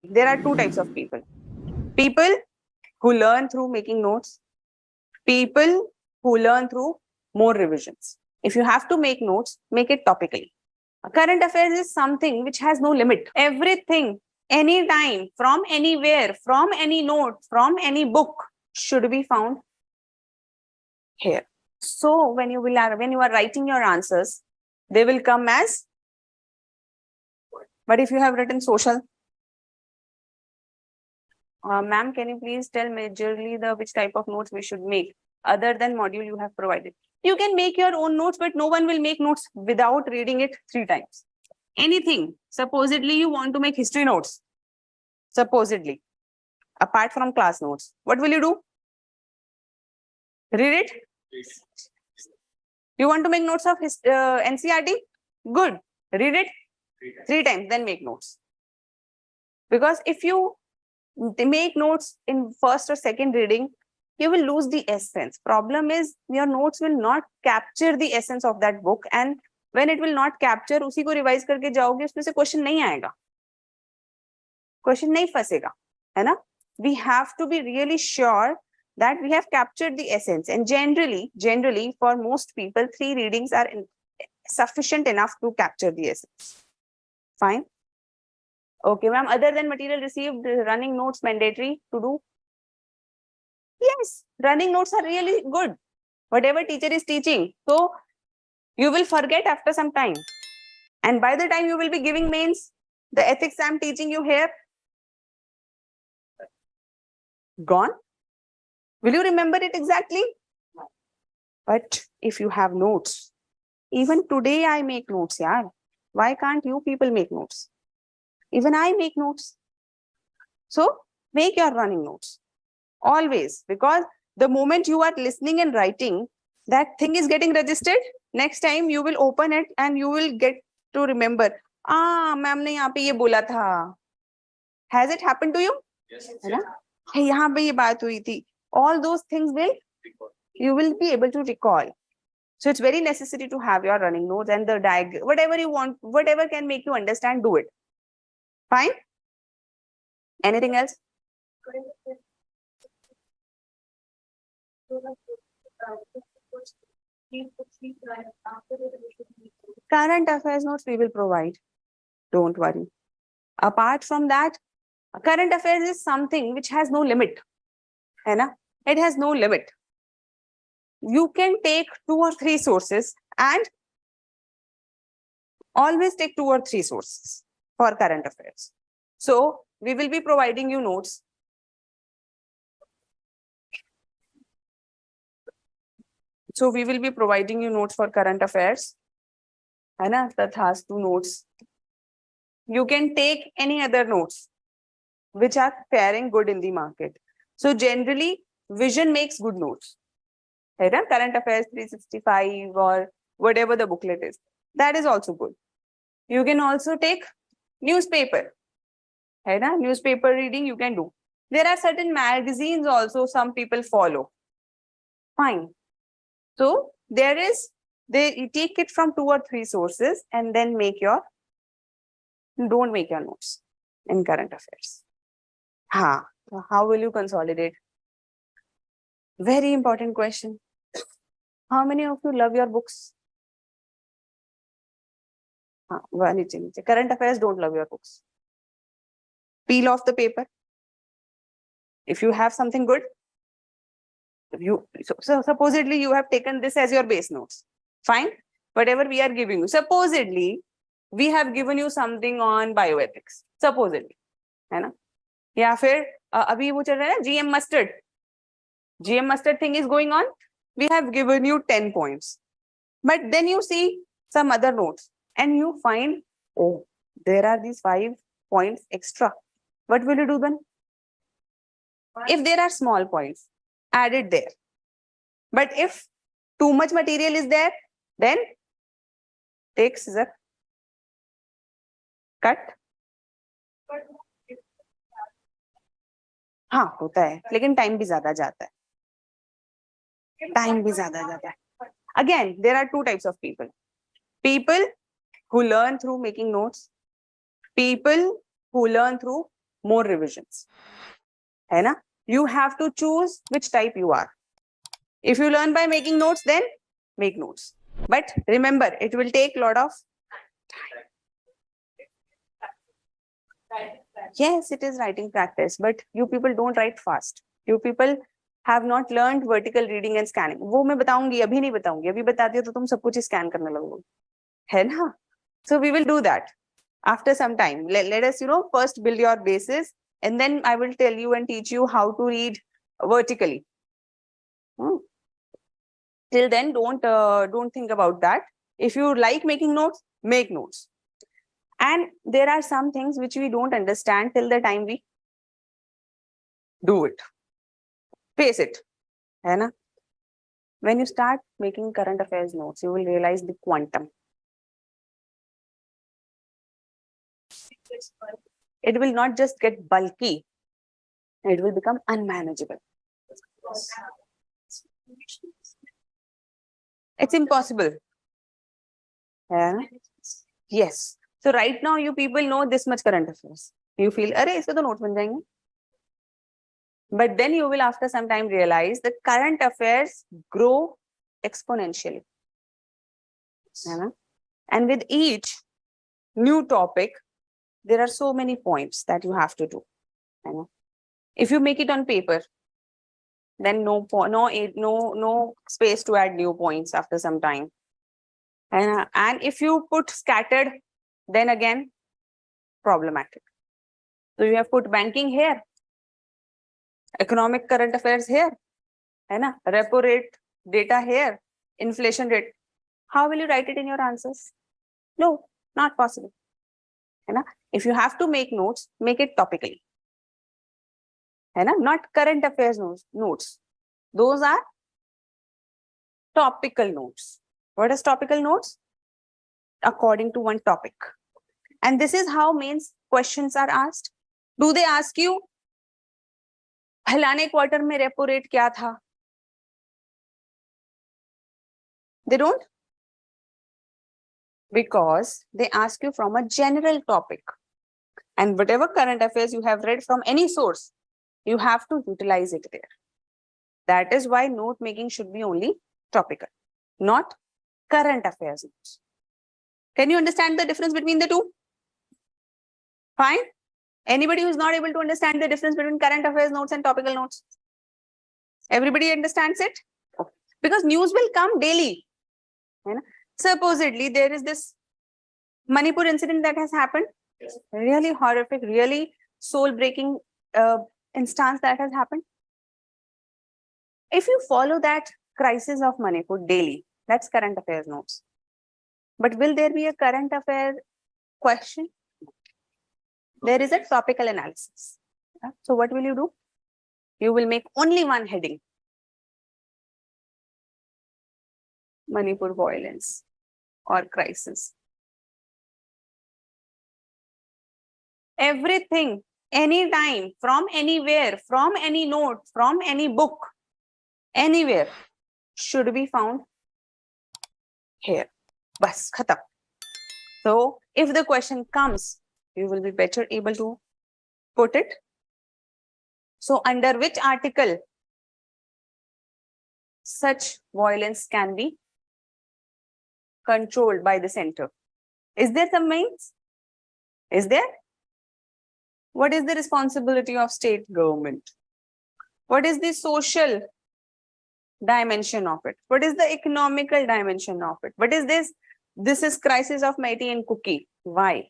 there are two types of people. People who learn through making notes, people who learn through more revisions. If you have to make notes, make it topically. Current affairs is something which has no limit. Everything, anytime, from anywhere, from any note, from any book should be found here. So when you are writing your answers, they will come as. But if you have written social, ma'am, can you please tell majorly the which type of notes we should make other than module you have provided? You can make your own notes, but no one will make notes without reading it 3 times. Anything. Supposedly you want to make history notes. Supposedly. Apart from class notes. What will you do? Read it? You want to make notes of NCERT? Good. Read it 3 times, then make notes. Because if you make notes in first or second reading, you will lose the essence. Problem is your notes will not capture the essence of that book, and when it will not capture, उसी को revise करके जाओगे, उसमें से question नहीं आएगा, question नहीं फंसेगा, है ना? We have to be really sure that we have captured the essence, and generally for most people 3 readings are sufficient enough to capture the essence. Fine. Okay, ma'am. Other than material received, running notes mandatory to do? Yes, running notes are really good. Whatever teacher is teaching, so you will forget after some time. And by the time you will be giving mains, the ethics I am teaching you here, gone. Will you remember it exactly? But if you have notes, even today I make notes, yaar. Why can't you people make notes? Even I make notes. So make your running notes. Always. Because the moment you are listening and writing, that thing is getting registered. Next time you will open it and you will get to remember. Ah, ma'am ne yahan pe ye bola tha. Has it happened to you? Yes. Hey, yahan pe ye baat hui thi. All those things you will be able to recall. So it's very necessary to have your running notes and the diagram, whatever you want, whatever can make you understand, do it. Fine? Anything else? Current affairs notes we will provide. Don't worry. Apart from that, current affairs is something which has no limit. है ना? It has no limit. You can take 2 or 3 sources and always take 2 or 3 sources for current affairs. So we will be providing you notes. So we will be providing you notes for current affairs. है ना? That has 2 notes. You can take any other notes which are faring good in the market. So generally, Vision makes good notes. है ना? Current affairs 365 or whatever the booklet is. That is also good. You can also take newspaper. है ना? Newspaper reading you can do. There are certain magazines also some people follow. Fine. So they take it from 2 or 3 sources and then don't make your notes in current affairs. How will you consolidate? Very important question. How many of you love your books? Current affairs don't love your books. Peel off the paper. If you have something good, so supposedly you have taken this as your base notes. Fine. Whatever we are giving you. Supposedly, we have given you something on bioethics. Supposedly. है ना? या फिर अभी वो चल रहा है GM mustard. GM mustard thing is going on. We have given you 10 points. But then you see some other notes and you find, oh, there are these 5 points extra. What will you do then? If there are small points, add it there. But if too much material is there, then take scissor, cut. हाँ होता है, लेकिन time भी ज्यादा जाता है. Again, there are 2 types of people. People who learn through making notes. People who learn through more revisions. है ना? You have to choose which type you are. If you learn by making notes, then make notes. But remember, it will take a lot of time. Yes, it is writing practice, but you people don't write fast. You people have not learned vertical reading and scanning. वो मैं बताऊंगी, अभी नहीं बताऊंगी. अभी बताती हो तो तुम सब कुछ स्कैन करने लगोगे, है ना? So we will do that after some time. Let us, first build your basis, and then I will tell you and teach you how to read vertically. Till then, don't think about that. If you like making notes, make notes. And there are some things which we don't understand till the time we do it. Face it. Hai na? When you start making current affairs notes, you will realize the quantum. It will not just get bulky, it will become unmanageable. It's impossible. Yeah. Yes. So right now you people know this much current affairs. You feel, अरे इससे तो notes बन जाएंगे. But then you will after some time realize that current affairs grow exponentially. Yeah. And with each new topic, there are so many points that you have to do. Yeah. If you make it on paper, then no space to add new points after some time. And if you put scattered, then again, problematic. So you have put banking here, economic current affairs here, है ना? Repo rate data here, inflation rate. How will you write it in your answers? No, not possible. है ना? If you have to make notes, make it topically. है ना? Not current affairs notes. Those are topical notes. What is topical notes? According to one topic. And this is how mains questions are asked. Do they ask you, फलाने quarter में repo rate क्या था? They don't. Because they ask you from a general topic. And whatever current affairs you have read from any source, you have to utilize it there. That is why note making should be only topical, not current affairs notes. Can you understand the difference between the two? Fine. Anybody who is not able to understand the difference between current affairs notes and topical notes? Everybody understands it? Okay. Because news will come daily. Supposedly, there is this Manipur incident that has happened. Yes. Really horrific, really soul-breaking instance that has happened. If you follow that crisis of Manipur daily, that's current affairs notes. But will there be a current affair question? There is a topical analysis. So what will you do? You will make only one heading. Manipur violence or crisis. Everything, anytime, from anywhere, from any note, from any book, anywhere, should be found here. Bas, khatam. So if the question comes, you will be better able to put it. So under which article such violence can be controlled by the center? Is there some means? Is there? What is the responsibility of state government? What is the social dimension of it? What is the economical dimension of it? What is this? This is crisis of Meitei and Kuki. Why?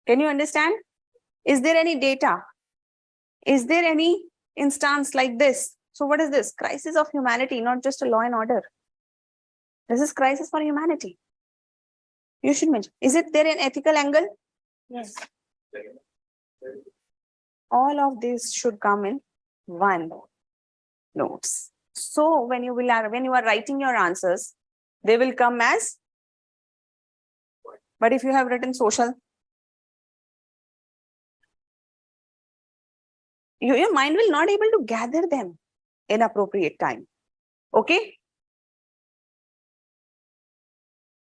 Can you understand? Is there any data? Is there any instance like this? So what is this? Crisis of humanity, not just a law and order. This is crisis for humanity. You should mention. Is it there an ethical angle? Yes. All of this should come in one notes. So when you are writing your answers, they will come as. But if you have written social, your mind will not able to gather them in appropriate time. Okay?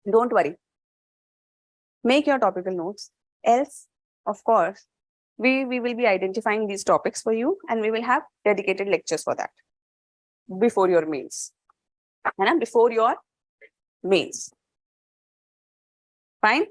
Don't worry. Make your topical notes. Else, of course, We will be identifying these topics for you and we will have dedicated lectures for that before your mains. And before your mains. Fine?